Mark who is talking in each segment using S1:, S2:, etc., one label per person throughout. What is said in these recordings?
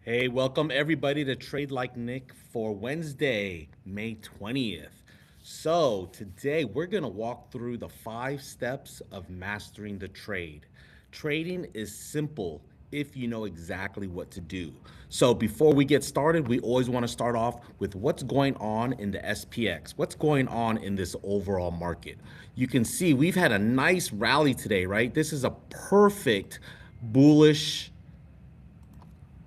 S1: Hey, welcome everybody to Trade Like Nick for Wednesday, May 20th. So, today we're going to walk through the 5 steps of mastering the trade. Trading is simple if you know exactly what to do. So, before we get started, we always want to start off with what's going on in the SPX, what's going on in this overall market. You can see we've had a nice rally today, right? This is a perfect bullish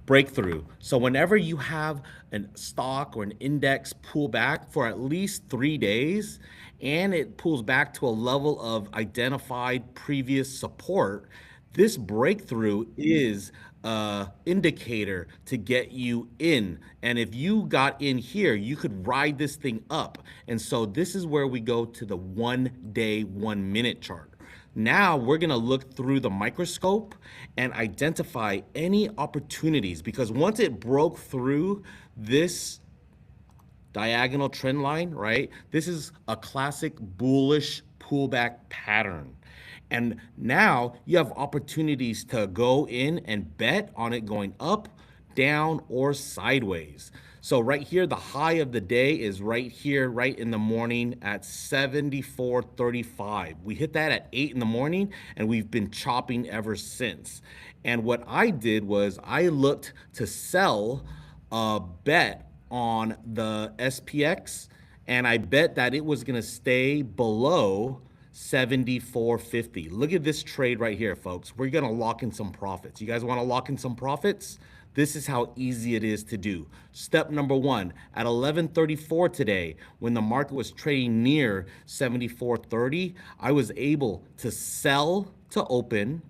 S1: breakthrough. So whenever you have a stock or an index pull back for at least 3 days and it pulls back to a level of identified previous support, this breakthrough is a indicator to get you in. And if you got in here, you could ride this thing up. And so this is where we go to the 1 day, 1 minute chart. Now we're going to look through the microscope and identify any opportunities, because once it broke through this diagonal trend line, right? This is a classic bullish pullback pattern. And now you have opportunities to go in and bet on it going up, down, or sideways. So right here, the high of the day is right here, right in the morning at 74.35. We hit that at 8 in the morning and we've been chopping ever since. And what I did was I looked to sell a bet on the SPX, and I bet that it was going to stay below 74.50. Look at this trade right here, folks. We're going to lock in some profits. You guys want to lock in some profits? This is how easy it is to do. Step number one, at 11:34 today, when the market was trading near 74.30, I was able to sell to open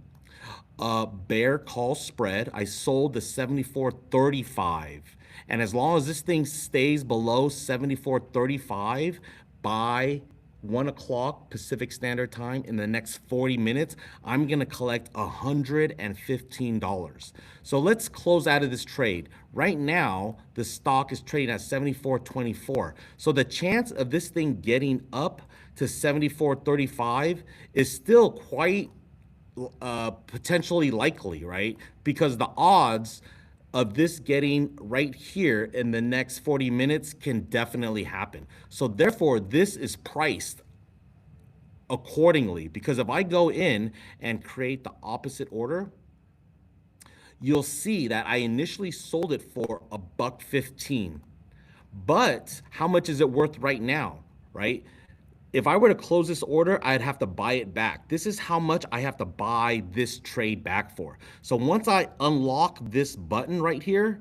S1: a bear call spread. I sold the 74.35. And as long as this thing stays below 74.35 by 1 o'clock Pacific Standard Time in the next 40 minutes, I'm going to collect $115. So let's close out of this trade. Right now, the stock is trading at 74.24. So the chance of this thing getting up to 74.35 is still quite potentially likely, right? Because the odds of this getting right here in the next 40 minutes can definitely happen. So therefore, this is priced accordingly, because if I go in and create the opposite order, you'll see that I initially sold it for a buck 15. But how much is it worth right now, right? If I were to close this order, I'd have to buy it back. This is how much I have to buy this trade back for. So once I unlock this button right here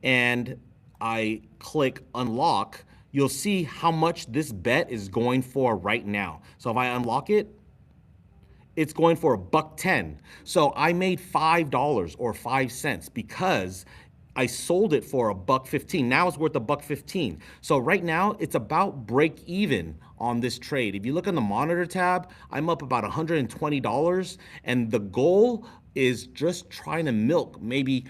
S1: and I click unlock, you'll see how much this bet is going for right now. So if I unlock it, it's going for a buck 10. So I made $5 or 5 cents because I sold it for a buck 15. Now it's worth a buck 15. So right now it's about break even on this trade. If you look on the monitor tab, I'm up about $120, and the goal is just trying to milk maybe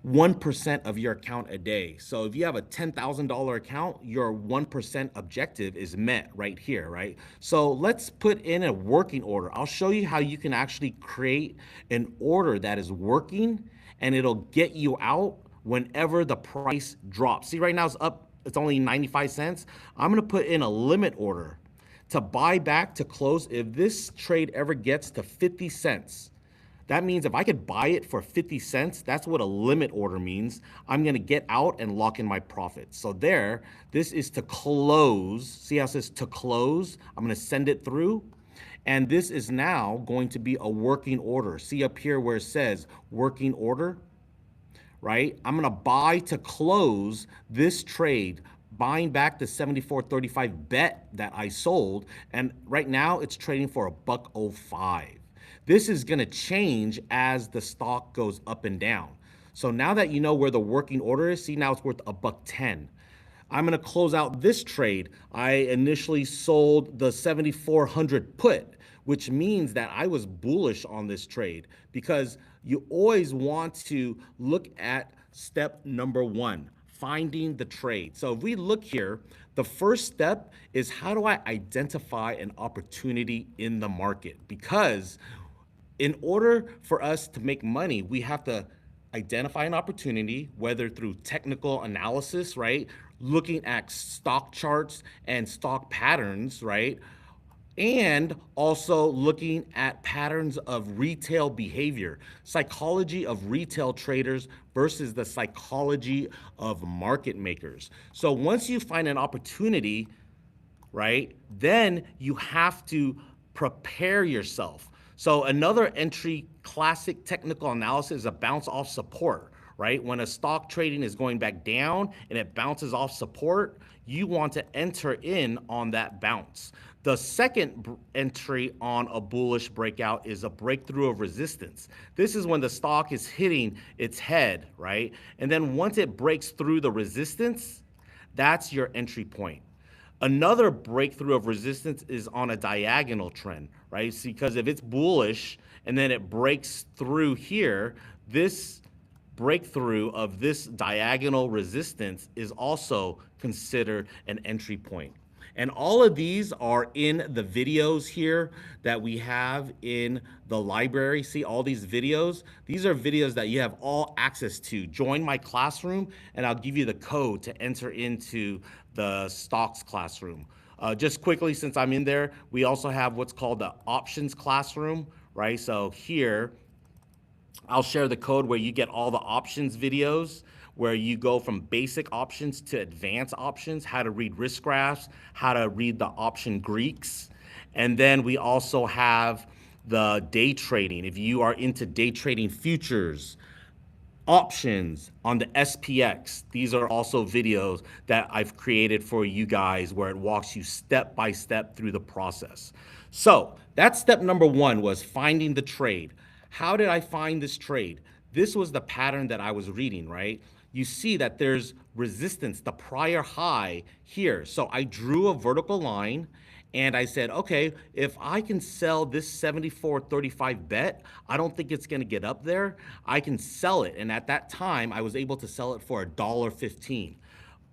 S1: 1% of your account a day. So if you have a $10,000 account, your 1% objective is met right here, right? So let's put in a working order. I'll show you how you can actually create an order that is working, and it'll get you out whenever the price drops. See, right now it's up, it's only 95 cents. I'm gonna put in a limit order to buy back to close if this trade ever gets to 50 cents. That means if I could buy it for 50 cents, that's what a limit order means. I'm going to get out and lock in my profits. So there, this is to close. See how it says to close? I'm going to send it through. And this is now going to be a working order. See up here where it says working order, right? I'm going to buy to close this trade, buying back the 74.35 bet that I sold. And right now it's trading for a buck 05. This is going to change as the stock goes up and down. So now that you know where the working order is, see, now it's worth a buck 10. I'm going to close out this trade. I initially sold the 7,400 put, which means that I was bullish on this trade, because you always want to look at step number one, finding the trade. So if we look here, the first step is, how do I identify an opportunity in the market? Because in order for us to make money, we have to identify an opportunity, whether through technical analysis, right? Looking at stock charts and stock patterns, right? And also looking at patterns of retail behavior, psychology of retail traders versus the psychology of market makers. So once you find an opportunity, right, then you have to prepare yourself. So another entry, classic technical analysis, is a bounce off support, right? When a stock trading is going back down and it bounces off support, you want to enter in on that bounce. The second entry on a bullish breakout is a breakthrough of resistance. This is when the stock is hitting its head, right? And then once it breaks through the resistance, that's your entry point. Another breakthrough of resistance is on a diagonal trend, right? See, because if it's bullish and then it breaks through here, this breakthrough of this diagonal resistance is also considered an entry point. And all of these are in the videos here that we have in the library. See all these videos? These are videos that you have all access to. Join my classroom and I'll give you the code to enter into the stocks classroom. Just quickly, since I'm in there, we also have what's called the options classroom, right? So here, I'll share the code where you get all the options videos, where you go from basic options to advanced options, how to read risk graphs, how to read the option Greeks. And then we also have the day trading. If you are into day trading futures, options on the SPX. These are also videos that I've created for you guys where it walks you step by step through the process. So that's step number one, was finding the trade. How did I find this trade? This was the pattern that I was reading, right? You see that there's resistance, the prior high here. So I drew a vertical line and I said, okay, if I can sell this 74.35 bet, I don't think it's gonna get up there. I can sell it. And at that time, I was able to sell it for $1.15.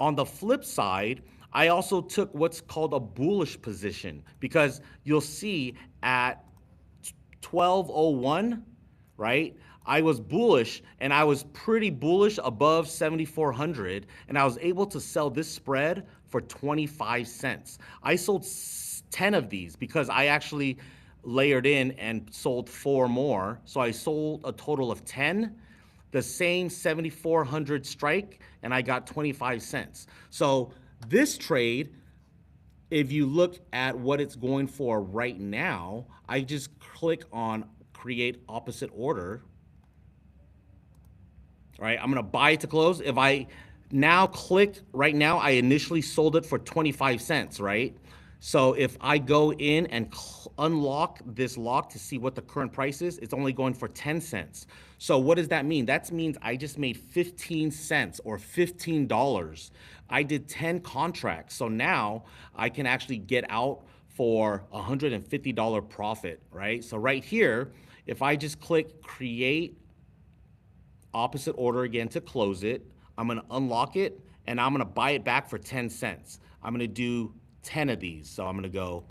S1: On the flip side, I also took what's called a bullish position, because you'll see at 12:01, right? I was bullish, and I was pretty bullish above 7,400, and I was able to sell this spread for 25 cents. I sold 10 of these because I actually layered in and sold 4 more. So I sold a total of 10, the same 7,400 strike, and I got 25 cents. So this trade, if you look at what it's going for right now, I just click on create opposite order. All right, I'm gonna buy it to close. If I now click right now, I initially sold it for 25 cents, right? So if I go in and unlock this lock to see what the current price is, it's only going for 10 cents. So what does that mean? That means I just made 15 cents or $15. I did 10 contracts. So now I can actually get out for $150 profit, right? So right here, if I just click create opposite order again to close it, I'm gonna unlock it and I'm gonna buy it back for 10 cents. I'm gonna do 10 of these. So I'm gonna go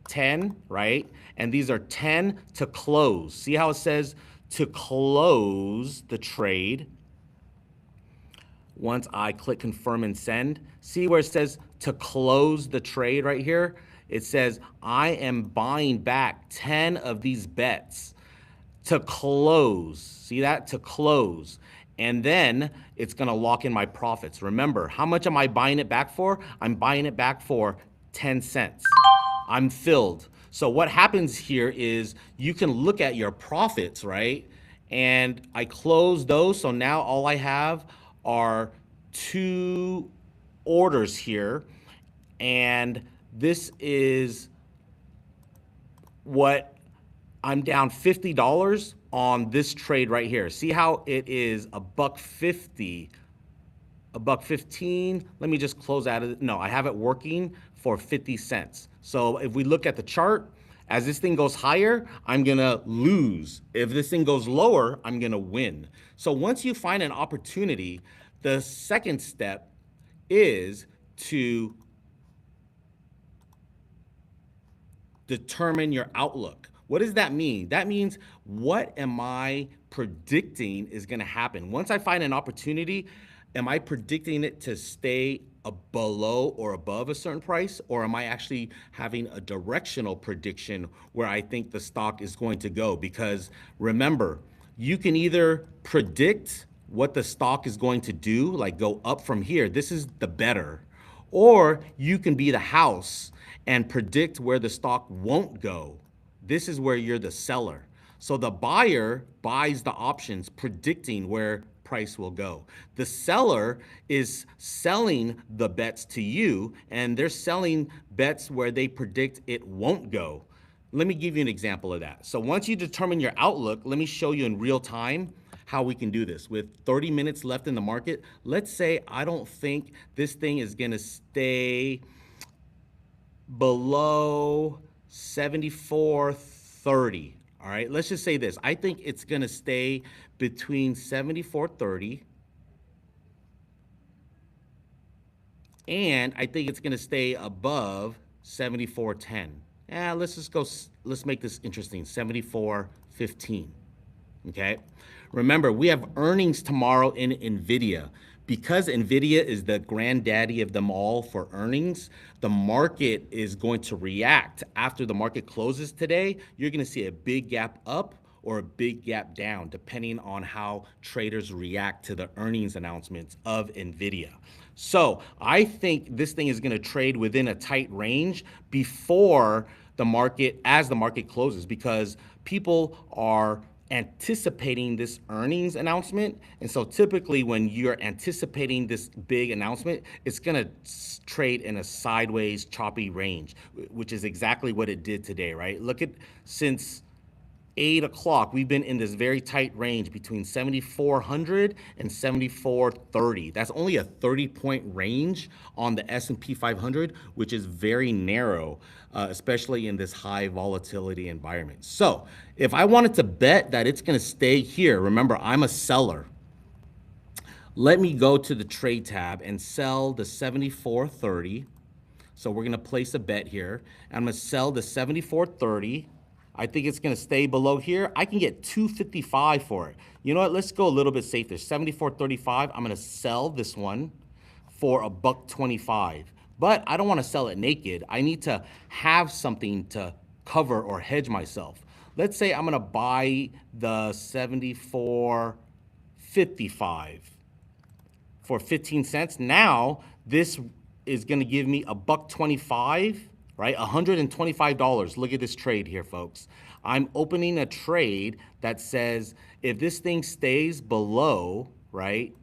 S1: 10, right? And these are 10 to close. See how it says to close the trade? Once I click confirm and send, see where it says to close the trade right here? It says I am buying back 10 of these bets to close. See that? To close. And then it's gonna lock in my profits. Remember, how much am I buying it back for? I'm buying it back for 10 cents. I'm filled. So what happens here is you can look at your profits, right? And I close those, so now all I have are 2 orders here. And this is what I'm down $50 on this trade right here. See how it is $1.50, $1.15. Let me just close out of it. No, I have it working for 50 cents. So if we look at the chart, as this thing goes higher, I'm gonna lose. If this thing goes lower, I'm gonna win. So once you find an opportunity, the second step is to determine your outlook. What does that mean? That means, what am I predicting is going to happen. Once I find an opportunity, am I predicting it to stay below or above a certain price, or am I actually having a directional prediction where I think the stock is going to go? Because remember, you can either predict what the stock is going to do, like go up from here. This is the better. Or you can be the house and predict where the stock won't go. This is where you're the seller. So the buyer buys the options predicting where price will go. The seller is selling the bets to you, and they're selling bets where they predict it won't go. Let me give you an example of that. So once you determine your outlook, let me show you in real time how we can do this. With 30 minutes left in the market, let's say I don't think this thing is gonna stay below 74.30. All right, let's just say this. I think it's gonna stay between 74.30 and I think it's gonna stay above 74.10. Let's make this interesting, 74.15. Okay, remember, we have earnings tomorrow in NVIDIA. Because NVIDIA is the granddaddy of them all for earnings, the market is going to react. After the market closes today, you're going to see a big gap up or a big gap down, depending on how traders react to the earnings announcements of NVIDIA. So I think this thing is going to trade within a tight range before the market, as the market closes, because people are anticipating this earnings announcement. And so typically when you're anticipating this big announcement, it's going to trade in a sideways choppy range, which is exactly what it did today, right? Look at, since 8 o'clock, we've been in this very tight range between 7,400 and 7,430. That's only a 30-point range on the S&P 500, which is very narrow, especially in this high volatility environment. So if I wanted to bet that it's going to stay here, remember, I'm a seller. Let me go to the trade tab and sell the 74.30. So we're going to place a bet here. I'm going to sell the 74.30. I think it's going to stay below here. I can get 255 for it. You know what? Let's go a little bit safer. 74.35. I'm going to sell this one for $1.25. But I don't want to sell it naked. I need to have something to cover or hedge myself. Let's say I'm going to buy the 74.55 for 15 cents. Now this is going to give me $1.25. Right, $125. Look at this trade here, folks. I'm opening a trade that says if this thing stays below, right,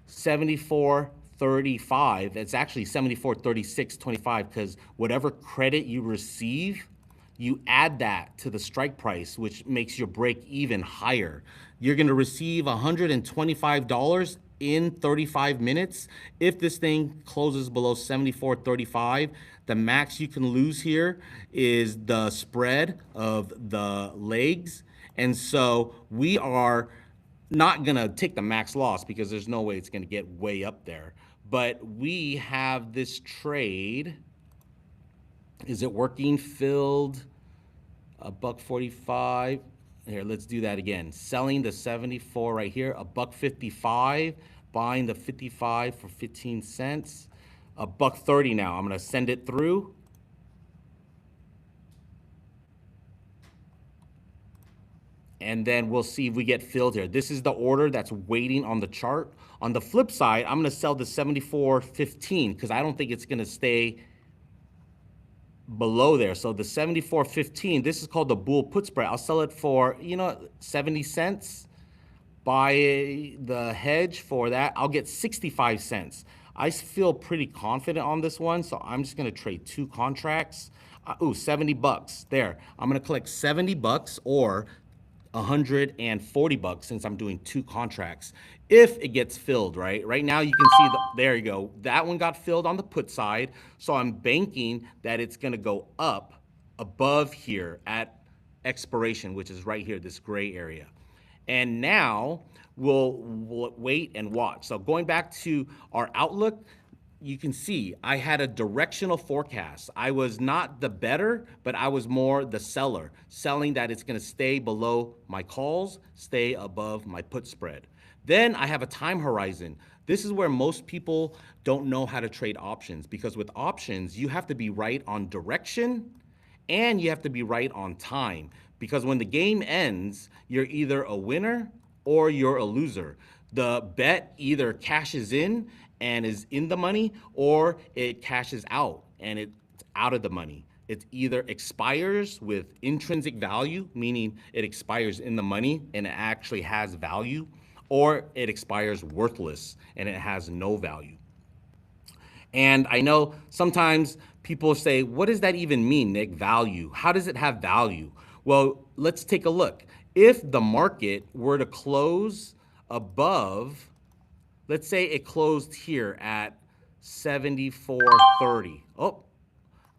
S1: 74.35, it's actually 74.36.25, because whatever credit you receive, you add that to the strike price, which makes your break even higher. You're going to receive $125 in 35 minutes. If this thing closes below 74.35, the max you can lose here is the spread of the legs. And so we are not going to take the max loss because there's no way it's going to get way up there. But we have this trade. Is it working? Filled $1.45. Here, let's do that again. Selling the 74 right here, $1.55. Buying the 55 for 15 cents. $1.30 now. I'm going to send it through. And then we'll see if we get filled here. This is the order that's waiting on the chart. On the flip side, I'm going to sell the 74.15 because I don't think it's going to stay below there. So the 74.15, this is called the bull put spread. I'll sell it for, 70 cents. Buy the hedge for that. I'll get 65 cents. I feel pretty confident on this one, so I'm just going to trade 2 contracts. $70 there. I'm going to collect $70 or $140 since I'm doing 2 contracts. If it gets filled, right? Right now you can see, there you go. That one got filled on the put side, so I'm banking that it's going to go up above here at expiration, which is right here, this gray area. And now we'll wait and watch. So going back to our outlook, you can see I had a directional forecast. I was not the better, but I was more the seller, selling that it's going to stay below my calls, stay above my put spread. Then I have a time horizon. This is where most people don't know how to trade options, because with options, you have to be right on direction and you have to be right on time, because when the game ends, you're either a winner or you're a loser. The bet either cashes in and is in the money, or it cashes out and it's out of the money. It either expires with intrinsic value, meaning it expires in the money and it actually has value, or it expires worthless and it has no value. And I know sometimes people say, what does that even mean, Nick? Value. How does it have value? Well, let's take a look. If the market were to close above, let's say it closed here at 74.30. Oh,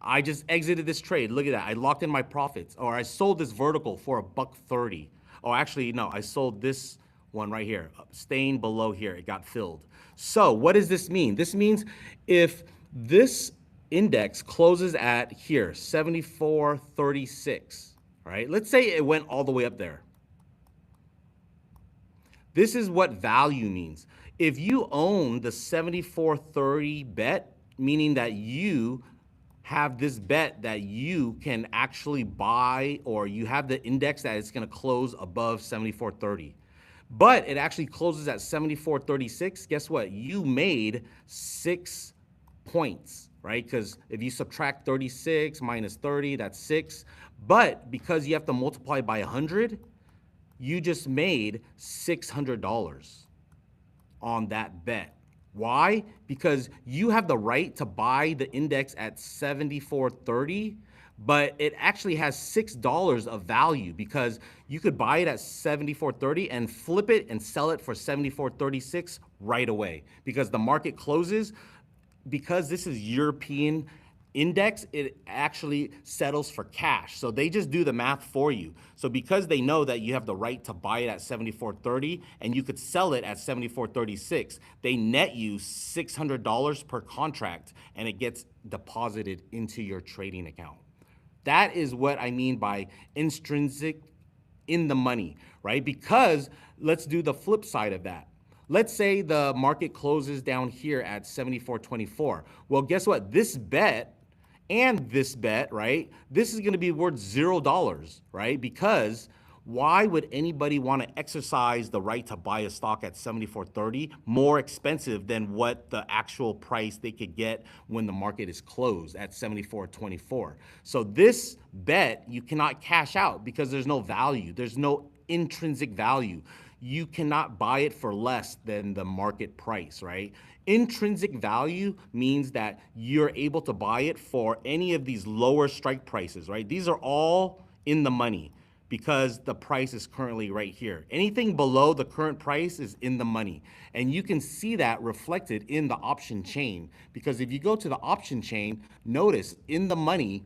S1: I just exited this trade. Look at that. I locked in my profits. Or I sold this vertical for $1.30. Oh, actually, no, I sold this one right here, staying below here. It got filled. So what does this mean? This means if this index closes at here, 74.36, right? Let's say it went all the way up there. This is what value means. If you own the 74.30 bet, meaning that you have this bet that you can actually buy, or you have the index that it's going to close above 74.30, but it actually closes at 74.36, guess what? You made 6 points, right? Because if you subtract 36 minus 30, that's 6. But because you have to multiply by 100, you just made $600 on that bet. Why? Because you have the right to buy the index at 74.30, but it actually has $6 of value, because you could buy it at 74.30 and flip it and sell it for 74.36 right away, because the market closes. Because this is European index, it actually settles for cash. So they just do the math for you. So because they know that you have the right to buy it at 74.30 and you could sell it at 74.36, they net you $600 per contract and it gets deposited into your trading account. That is what I mean by intrinsic in the money, right? Because let's do the flip side of that. Let's say the market closes down here at 74.24. Well, guess what? This bet and this bet, right? This is going to be worth $0, right? Because why would anybody want to exercise the right to buy a stock at 74.30 more expensive than what the actual price they could get when the market is closed at 74.24? So this bet you cannot cash out because there's no value. There's no intrinsic value. You cannot buy it for less than the market price, right? Intrinsic value means that you're able to buy it for any of these lower strike prices, right? These are all in the money because the price is currently right here. Anything below the current price is in the money. And you can see that reflected in the option chain, because if you go to the option chain, notice in the money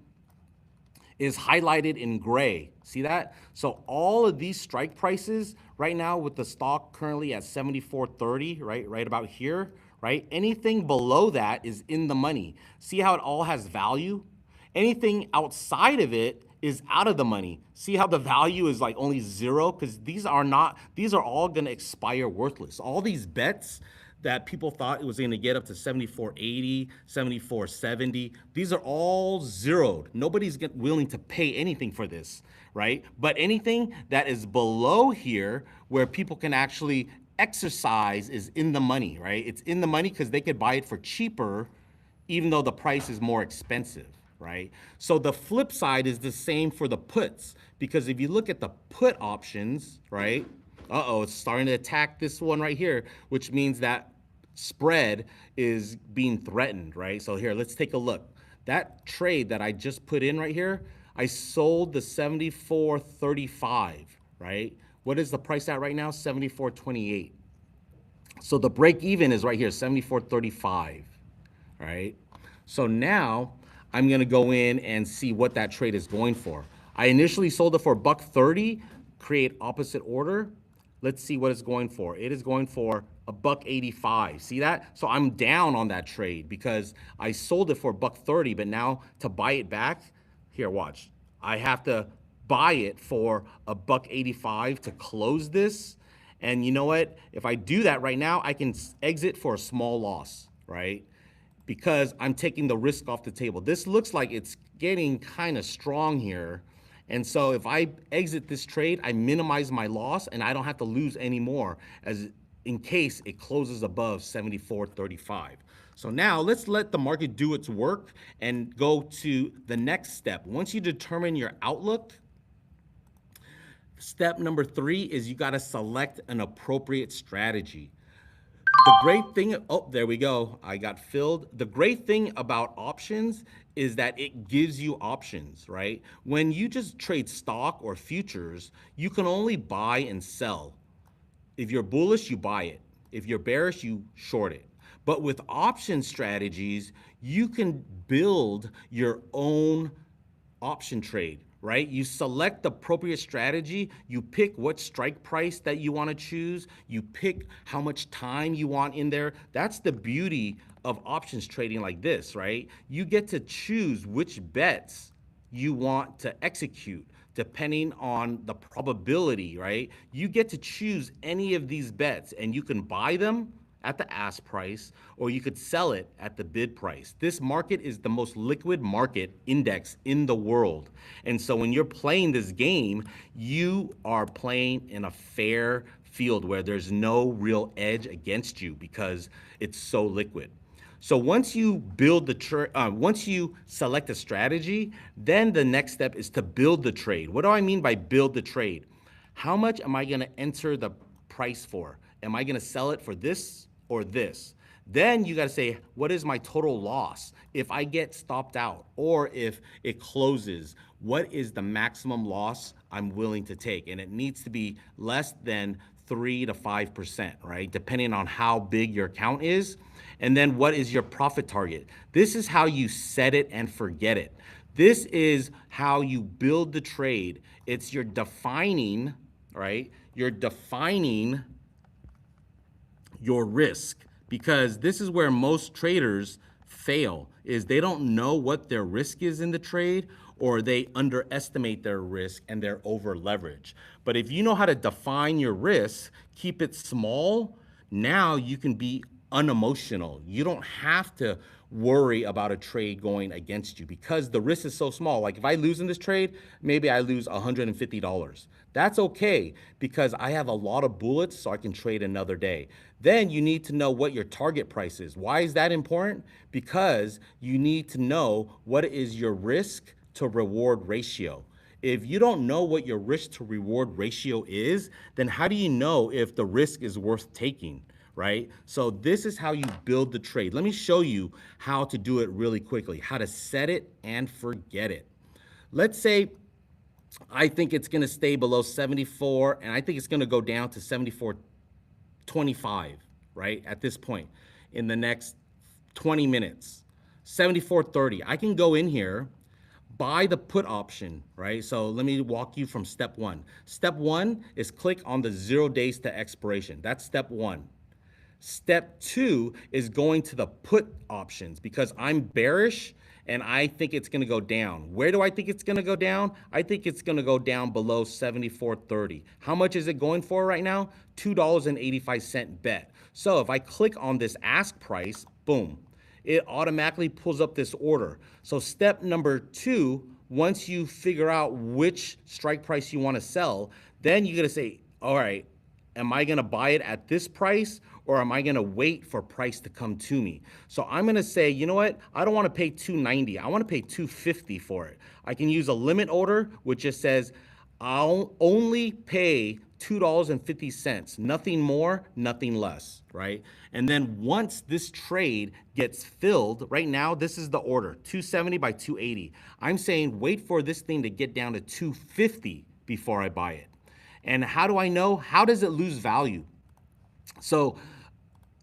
S1: is highlighted in gray. See that? So all of these strike prices right now with the stock currently at 74.30, right about here, right? Anything below that is in the money. See how it all has value? Anything outside of it is out of the money. See how the value is like only 0? Because these are all gonna expire worthless. All these bets that people thought it was going to get up to 74.80, 74.70. These are all zeroed. Nobody's willing to pay anything for this, right? But anything that is below here where people can actually exercise is in the money, right? It's in the money because they could buy it for cheaper even though the price is more expensive, right? So the flip side is the same for the puts, because if you look at the put options, right? Uh-oh, it's starting to attack this one right here, which means that spread is being threatened, right? So here, let's take a look. That trade that I just put in right here, I sold the 74.35, right? What is the price at right now? 74.28. So the break even is right here, 74.35, right? So now I'm gonna go in and see what that trade is going for. I initially sold it for $1.30, create opposite order. Let's see what it's going for. It is going for a buck 85. See that? So I'm down on that trade because I sold it for a buck 30, but now to buy it back, here, watch. I have to buy it for a buck 85 to close this. And you know what? If I do that right now, I can exit for a small loss, right? Because I'm taking the risk off the table. This looks like it's getting kind of strong here. And so if I exit this trade, I minimize my loss and I don't have to lose any more as in case it closes above 74.35. So now let's let the market do its work and go to the next step. Once you determine your outlook, step number 3 is you got to select an appropriate strategy. The great thing, oh, there we go. I got filled. The great thing about options is that it gives you options, right? When you just trade stock or futures, you can only buy and sell. If you're bullish, you buy it. If you're bearish, you short it. But with option strategies, you can build your own option trade, right? You select the appropriate strategy, you pick what strike price that you want to choose, you pick how much time you want in there. That's the beauty of options trading like this, right? You get to choose which bets you want to execute depending on the probability, right? You get to choose any of these bets and you can buy them at the ask price, or you could sell it at the bid price. This market is the most liquid market index in the world. And so when you're playing this game, you are playing in a fair field where there's no real edge against you because it's so liquid. So once you build once you select a strategy, then the next step is to build the trade. What do I mean by build the trade? How much am I going to enter the price for? Am I going to sell it for this or this? Then you got to say, what is my total loss if I get stopped out or if it closes? What is the maximum loss I'm willing to take? And it needs to be less than 3 to 5%, right? Depending on how big your account is. And then what is your profit target? This is how you set it and forget it. This is how you build the trade. It's you're defining, right? You're defining your risk, because this is where most traders fail, is they don't know what their risk is in the trade, or they underestimate their risk and they're over leveraged. But if you know how to define your risk, keep it small, now you can be unemotional. You don't have to worry about a trade going against you because the risk is so small. Like if I lose in this trade, maybe I lose $150. That's okay because I have a lot of bullets so I can trade another day. Then you need to know what your target price is. Why is that important? Because you need to know what is your risk to reward ratio. If you don't know what your risk to reward ratio is, then how do you know if the risk is worth taking? Right? So this is how you build the trade. Let me show you how to do it really quickly, how to set it and forget it. Let's say I think it's going to stay below 74 and I think it's going to go down to 74.25, right? At this point in the next 20 minutes, 74.30. I can go in here, buy the put option, right? So let me walk you from step 1. Step 1 is click on the 0 days to expiration. That's step 1. Step 2 is going to the put options because I'm bearish and I think it's going to go down. Where do I think it's going to go down? I think it's going to go down below 74.30. How much is it going for right now? $2.85 bet. So if I click on this ask price, boom, it automatically pulls up this order. So step number 2, once you figure out which strike price you want to sell, then you're going to say, all right, am I going to buy it at this price or am I going to wait for price to come to me? So I'm going to say, you know what? I don't want to pay $2.90. I want to pay $2.50 for it. I can use a limit order, which just says I'll only pay $2.50, nothing more, nothing less, right? And then once this trade gets filled, right now, this is the order, 270 by 280. I'm saying wait for this thing to get down to 250 before I buy it. And how do I know? How does it lose value? So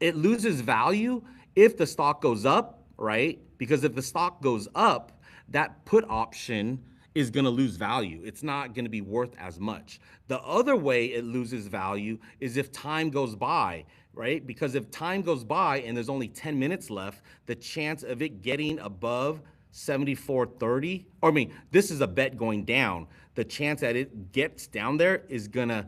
S1: it loses value if the stock goes up, right? Because if the stock goes up, that put option is going to lose value. It's not going to be worth as much. The other way it loses value is if time goes by, right? Because if time goes by and there's only 10 minutes left, the chance of it getting above 74.30, or I mean, this is a bet going down. The chance that it gets down there is going to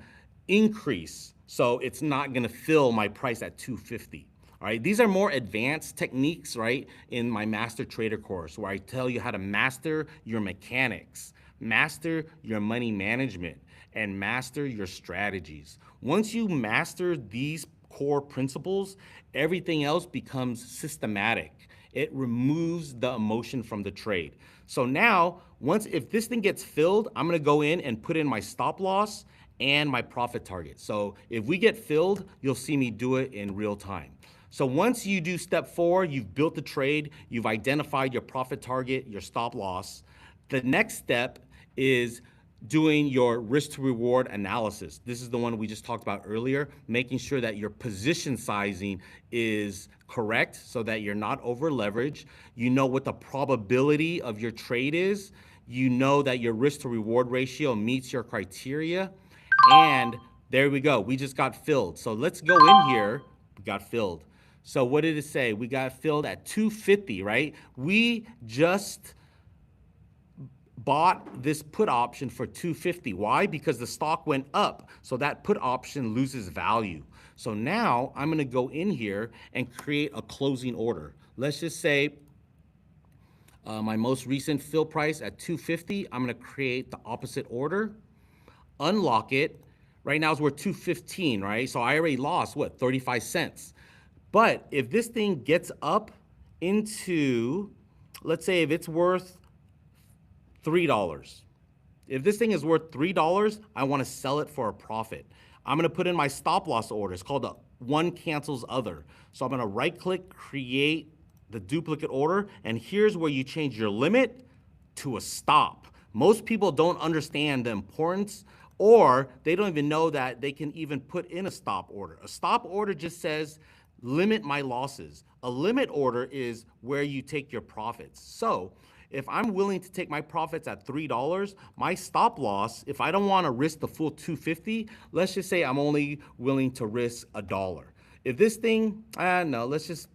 S1: increase. So it's not going to fill my price at 250. All right, these are more advanced techniques, right, in my Master Trader course, where I tell you how to master your mechanics, master your money management, and master your strategies. Once you master these core principles, everything else becomes systematic. It removes the emotion from the trade. So now, if this thing gets filled, I'm gonna go in and put in my stop loss and my profit target. So if we get filled, you'll see me do it in real time. So once you do step 4, you've built the trade, you've identified your profit target, your stop loss. The next step is doing your risk to reward analysis. This is the one we just talked about earlier, making sure that your position sizing is correct so that you're not over leveraged. You know what the probability of your trade is. You know that your risk to reward ratio meets your criteria. And there we go. We just got filled. So let's go in here. We got filled. So what did it say? We got filled at 250, right? We just bought this put option for 250. Why? Because the stock went up. So that put option loses value. So now I'm going to go in here and create a closing order. Let's just say my most recent fill price at 250. I'm going to create the opposite order, unlock it. Right now it's worth 215, right? So I already lost, what, 35 cents. But if this thing gets up into, let's say if it's worth $3. If this thing is worth $3, I want to sell it for a profit. I'm going to put in my stop loss order. It's called the one cancels other. So I'm going to right click, create the duplicate order. And here's where you change your limit to a stop. Most people don't understand the importance, or they don't even know that they can even put in a stop order. A stop order just says, limit my losses. A limit order is where you take your profits. So if I'm willing to take my profits at $3, my stop loss, if I don't want to risk the full 250, let's just say I'm only willing to risk $1. If this thing, no, let's just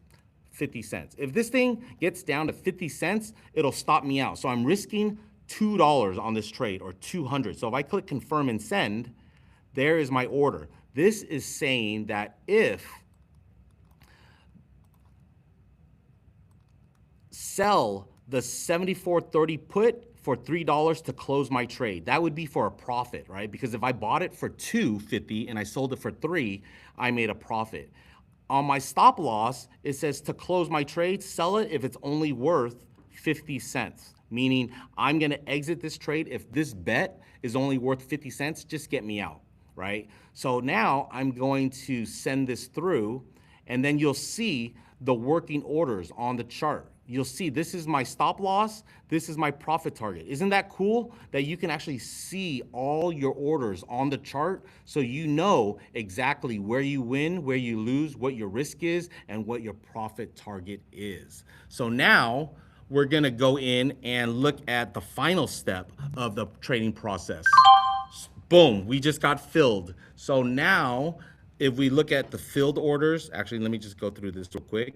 S1: 50 cents. If this thing gets down to 50 cents, it'll stop me out. So I'm risking $2 on this trade, or 200. So if I click confirm and send, there is my order. This is saying that if sell the 74.30 put for $3 to close my trade. That would be for a profit, right? Because if I bought it for $2.50 and I sold it for $3, I made a profit. On my stop loss, it says to close my trade, sell it if it's only worth 50 cents. Meaning I'm gonna exit this trade if this bet is only worth 50 cents, just get me out, right? So now I'm going to send this through, and then you'll see the working orders on the chart. You'll see this is my stop loss, this is my profit target. Isn't that cool that you can actually see all your orders on the chart, so you know exactly where you win, where you lose, what your risk is, and what your profit target is. So now we're gonna go in and look at the final step of the trading process. Boom, we just got filled. So now if we look at the filled orders, actually let me just go through this real quick.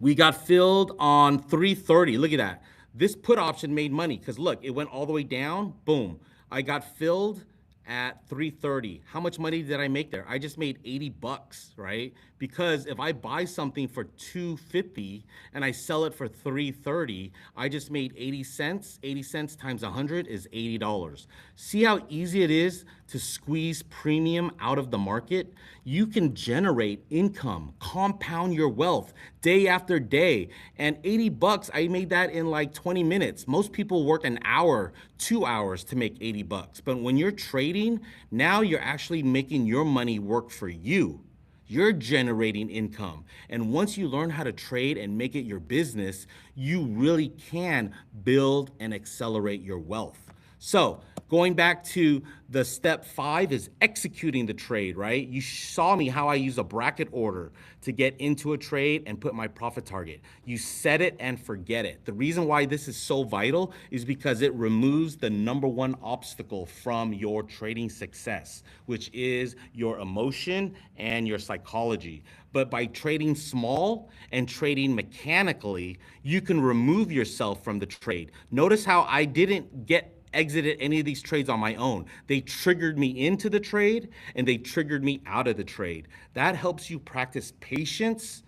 S1: We got filled on 330. Look at that. This put option made money because look, it went all the way down. Boom. I got filled at 330. How much money did I make there? I just made 80 bucks, right? Because if I buy something for 250 and I sell it for 330, I just made 80 cents. 80 cents times 100 is $80. See how easy it is to squeeze premium out of the market? You can generate income, compound your wealth day after day. And 80 bucks, I made that in like 20 minutes. Most people work an hour, 2 hours to make 80 bucks. But when you're trading, now you're actually making your money work for you. You're generating income. And once you learn how to trade and make it your business, you really can build and accelerate your wealth. So going back to the step 5 is executing the trade, right? You saw me how I use a bracket order to get into a trade and put my profit target. You set it and forget it. The reason why this is so vital is because it removes the number one obstacle from your trading success, which is your emotion and your psychology. But by trading small and trading mechanically, you can remove yourself from the trade. Notice how I didn't get exited any of these trades on my own. They triggered me into the trade and they triggered me out of the trade. That helps you practice patience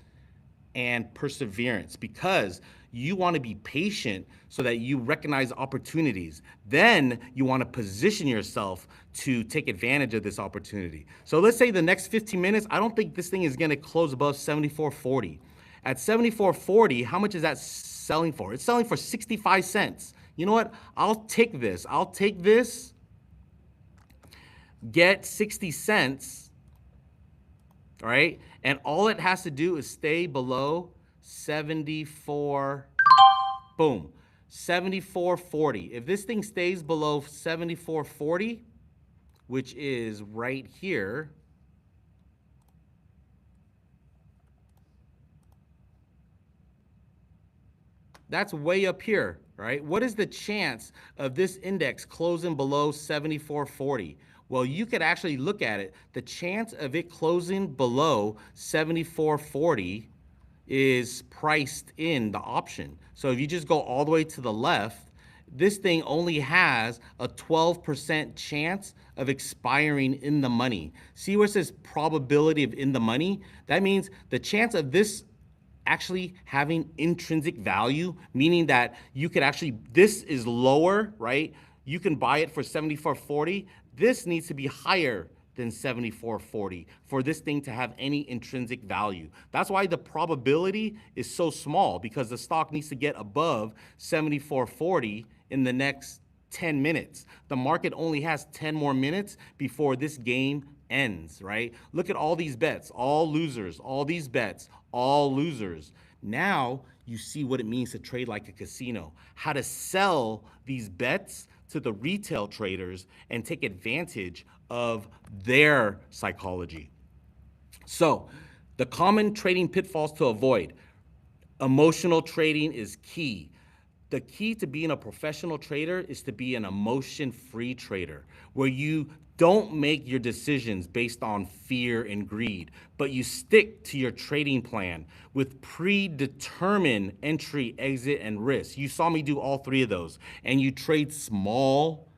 S1: and perseverance because you want to be patient so that you recognize opportunities. Then you want to position yourself to take advantage of this opportunity. So let's say the next 15 minutes, I don't think this thing is going to close above 74.40. At 74.40, how much is that selling for? It's selling for 65 cents. You know what? I'll take this. I'll take this, get 60 cents, all right? And all it has to do is stay below 74, boom, 74.40. If this thing stays below 74.40, which is right here, that's way up here, right? What is the chance of this index closing below 74.40? Well, you could actually look at it. The chance of it closing below 74.40 is priced in the option. So if you just go all the way to the left, this thing only has a 12% chance of expiring in the money. See where it says probability of in the money? That means the chance of this actually having intrinsic value, meaning that you could actually, this is lower, right? You can buy it for 74.40. This needs to be higher than 74.40 for this thing to have any intrinsic value. That's why the probability is so small, because the stock needs to get above 74.40 in the next 10 minutes. The market only has 10 more minutes before this game ends, right? Look at all these bets, all losers, all these bets, all losers. Now you see what it means to trade like a casino, how to sell these bets to the retail traders and take advantage of their psychology. So the common trading pitfalls to avoid: emotional trading is key. The key to being a professional trader is to be an emotion-free trader, where you don't make your decisions based on fear and greed, but you stick to your trading plan with predetermined entry, exit, and risk. You saw me do all three of those, and you trade small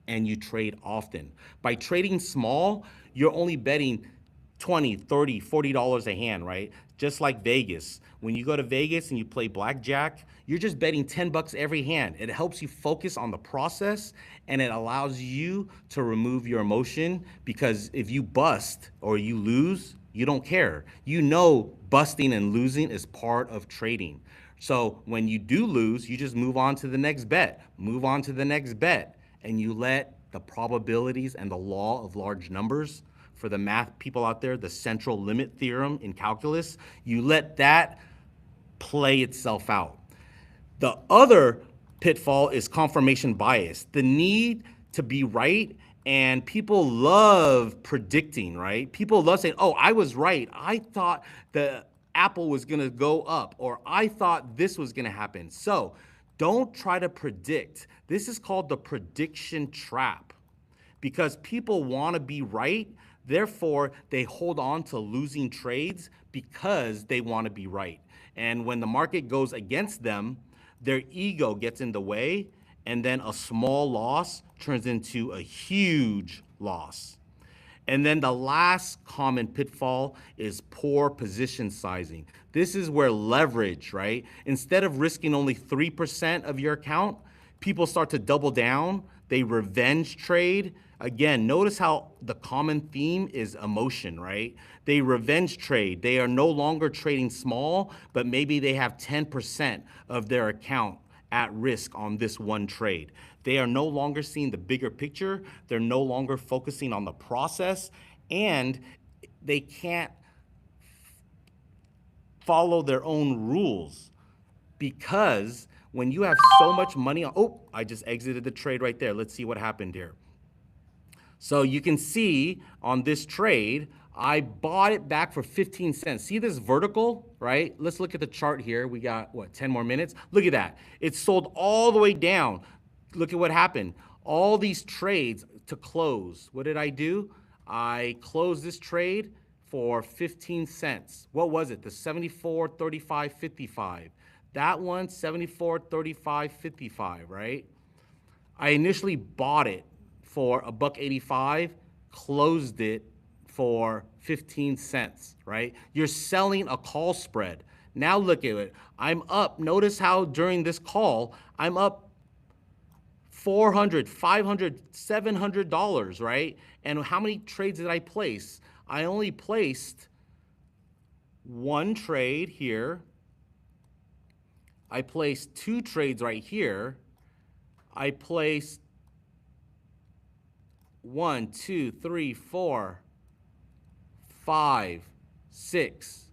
S1: and you trade often. By trading small, you're only betting 20, 30, $40 a hand, right? Just like Vegas. When you go to Vegas and you play blackjack, you're just betting 10 bucks every hand. It helps you focus on the process and it allows you to remove your emotion, because if you bust or you lose, you don't care. You know busting and losing is part of trading. So when you do lose, you just move on to the next bet, move on to the next bet, and you let the probabilities and the law of large numbers, for the math people out there, the central limit theorem in calculus, you let that play itself out. The other pitfall is confirmation bias, the need to be right. And people love predicting, right? People love saying, oh, I was right. I thought the Apple was gonna go up, or I thought this was gonna happen. So don't try to predict. This is called the prediction trap, because people wanna be right. Therefore, they hold on to losing trades because they want to be right. And when the market goes against them, their ego gets in the way, and then a small loss turns into a huge loss. And then the last common pitfall is poor position sizing. This is where leverage, right? Instead of risking only 3% of your account, people start to double down. They revenge trade. Again, notice how the common theme is emotion, right? They revenge trade. They are no longer trading small, but maybe they have 10% of their account at risk on this one trade. They are no longer seeing the bigger picture. They're no longer focusing on the process, and they can't follow their own rules, because when you have so much money, oh, I just exited the trade right there. Let's see what happened here. So you can see on this trade, I bought it back for 15 cents. See this vertical, right? Let's look at the chart here. We got, what, 10 more minutes? Look at that. It sold all the way down. Look at what happened. All these trades to close. What did I do? I closed this trade for 15 cents. What was it? The 74.35.55. That one, 74.35.55, right? I initially bought it for $1.85, closed it for 15 cents, right? You're selling a call spread. Now look at it. I'm up. Notice how during this call, I'm up $400, $500, $700, right? And how many trades did I place? I only placed one trade here. I placed two trades right here. I placed 1, 2, 3, 4, 5, 6,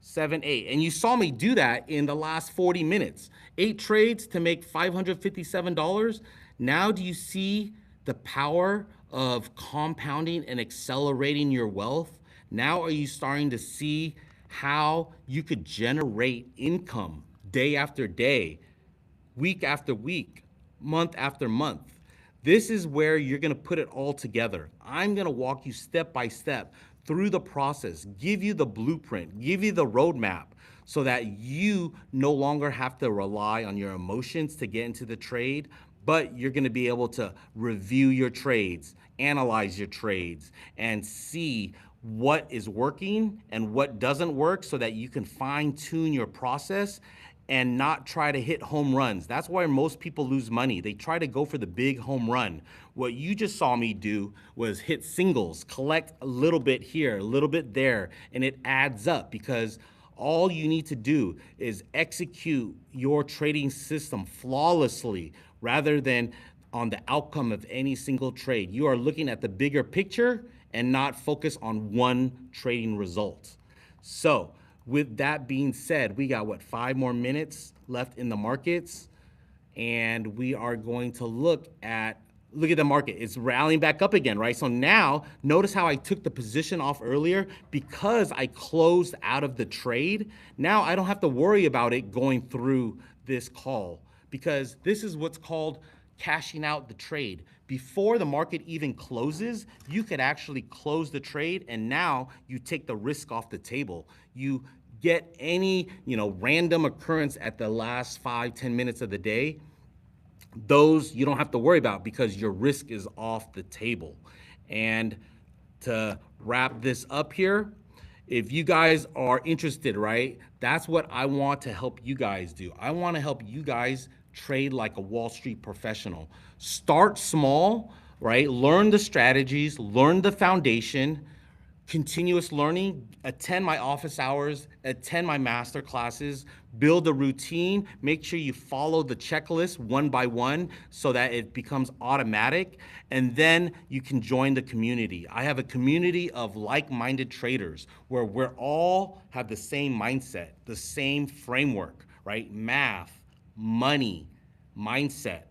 S1: 7, 8. And you saw me do that in the last 40 minutes. 8 trades to make $557. Now do you see the power of compounding and accelerating your wealth? Now are you starting to see how you could generate income day after day, week after week, month after month? This is where you're gonna put it all together. I'm gonna walk you step by step through the process, give you the blueprint, give you the roadmap so that you no longer have to rely on your emotions to get into the trade, but you're gonna be able to review your trades, analyze your trades, and see what is working and what doesn't work so that you can fine tune your process and not try to hit home runs. That's why most people lose money. They try to go for the big home run. What you just saw me do was hit singles, collect a little bit here, a little bit there, and it adds up because all you need to do is execute your trading system flawlessly rather than on the outcome of any single trade. You are looking at the bigger picture and not focus on one trading result. So, with that being said, we got, what, 5 more minutes left in the markets, and we are going to look at the market. It's rallying back up again, right? So now, notice how I took the position off earlier because I closed out of the trade. Now I don't have to worry about it going through this call because this is what's called cashing out the trade. Before the market even closes, you could actually close the trade, and now you take the risk off the table. You get any, random occurrence at the last 5-10 minutes of the day. Those you don't have to worry about because your risk is off the table. And to wrap this up here, if you guys are interested, right, that's what I want to help you guys do. I want to help you guys trade like a Wall Street professional. Start small, right? Learn the strategies, learn the foundation, continuous learning, attend my office hours, attend my master classes, build a routine, make sure you follow the checklist one by one so that it becomes automatic, and then you can join the community. I have a community of like-minded traders where we're all have the same mindset, the same framework, right? Math, money, mindset,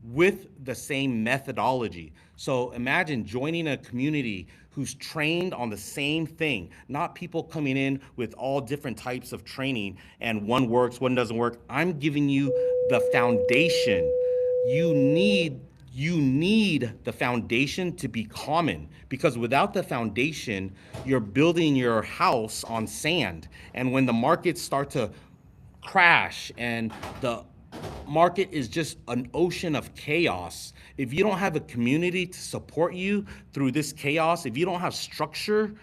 S1: with the same methodology. So imagine joining a community who's trained on the same thing, not people coming in with all different types of training and one works, one doesn't work. I'm giving you the foundation. You need the foundation to be common, because without the foundation, you're building your house on sand. And when the markets start to crash and the market is just an ocean of chaos, if you don't have a community to support you through this chaos, if you don't have structure,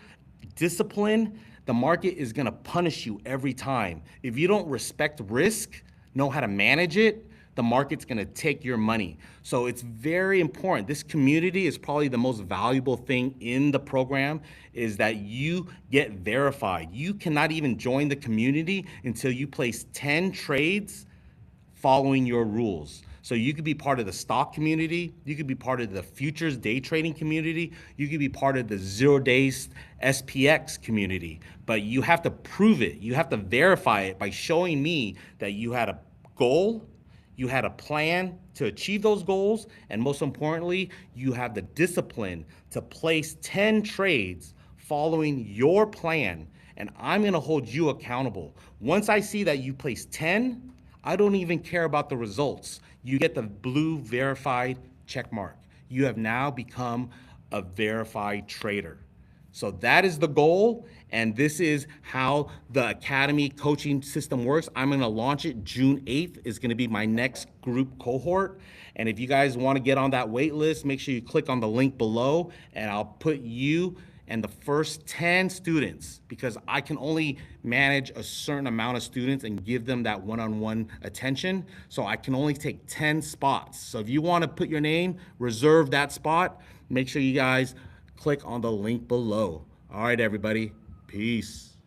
S1: discipline, the market is gonna punish you every time. If you don't respect risk, know how to manage it, the market's gonna take your money. So it's very important. This community is probably the most valuable thing in the program, is that you get verified. You cannot even join the community until you place 10 trades following your rules. So you could be part of the stock community, you could be part of the futures day trading community, you could be part of the 0 days SPX community, but you have to prove it. You have to verify it by showing me that you had a goal, you had a plan to achieve those goals, and most importantly, you have the discipline to place 10 trades following your plan. And I'm gonna hold you accountable. Once I see that you place 10, I don't even care about the results. You get the blue verified check mark. You have now become a verified trader. So that is the goal, and this is how the Academy coaching system works. I'm gonna launch it June 8th is gonna be my next group cohort. And if you guys wanna get on that wait list, make sure you click on the link below, and I'll put you and the first 10 students, because I can only manage a certain amount of students and give them that one-on-one attention. So I can only take 10 spots. So if you wanna put your name, reserve that spot, make sure you guys click on the link below. All right, everybody. Peace.